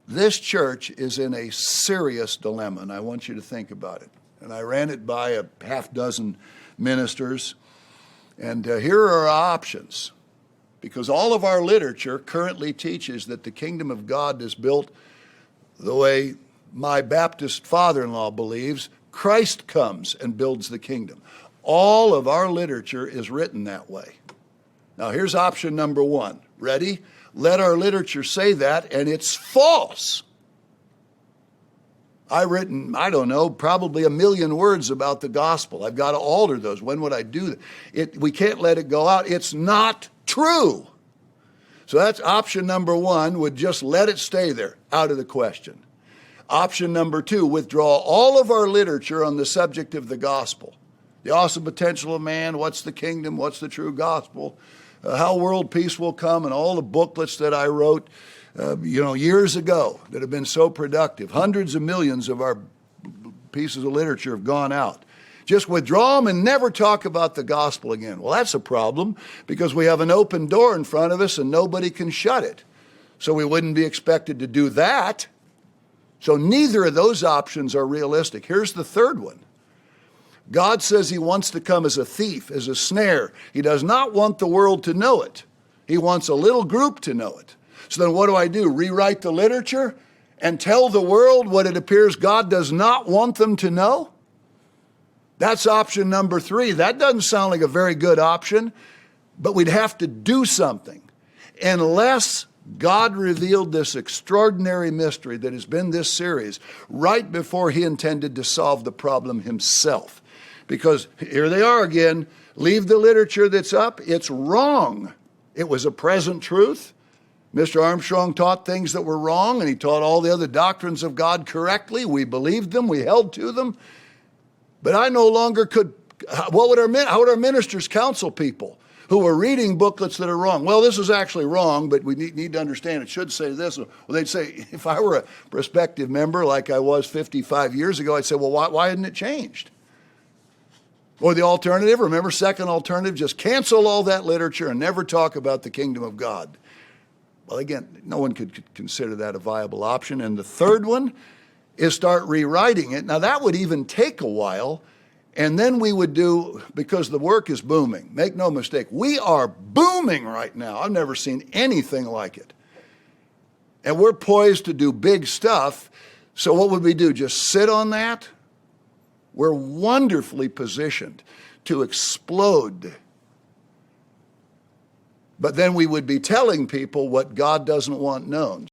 This church is in a serious dilemma, and I want you to think about it. And I ran it by a half dozen ministers, and here are our options. Because all of our literature currently teaches that the kingdom of God is built the way my Baptist father-in-law believes. Christ comes and builds the kingdom. All of our literature is written that way. Now here's option number one. Ready? Let our literature say that, and it's false. I've written, I don't know, probably 1 million words about the gospel. I've got to alter those. When would I do that? We can't let it go out. It's not true. So that's option number one, would just let it stay there, out of the question. Option number two, withdraw all of our literature on the subject of the gospel. The awesome potential of man, what's the kingdom, what's the true gospel, how world peace will come, and all the booklets that I wrote years ago that have been so productive. Hundreds of millions of our pieces of literature have gone out. Just withdraw them and never talk about the gospel again. Well, that's a problem because we have an open door in front of us and nobody can shut it. So we wouldn't be expected to do that. So neither of those options are realistic. Here's the third one. God says he wants to come as a thief, as a snare. He does not want the world to know it. He wants a little group to know it. So then what do? Rewrite the literature and tell the world what it appears God does not want them to know? That's option number three. That doesn't sound like a very good option, but we'd have to do something. Unless God revealed this extraordinary mystery that has been this series right before he intended to solve the problem himself. Because here they are again, leave the literature that's up. It's wrong. It was a present truth. Mr. Armstrong taught things that were wrong, and he taught all the other doctrines of God correctly. We believed them. We held to them. But I no longer could, how would our ministers counsel people who are reading booklets that are wrong? Well, this is actually wrong, but we need to understand it should say this. Well, they'd say, if I were a prospective member like I was 55 years ago, I'd say, well, why hadn't it changed? Or the alternative, remember, second alternative, just cancel all that literature and never talk about the kingdom of God. Well, again, no one could consider that a viable option. And the third one is start rewriting it. Now, that would even take a while, and then we would do, because the work is booming. Make no mistake, we are booming right now. I've never seen anything like it. And we're poised to do big stuff. So what would we do? Just sit on that? We're wonderfully positioned to explode. But then we would be telling people what God doesn't want known.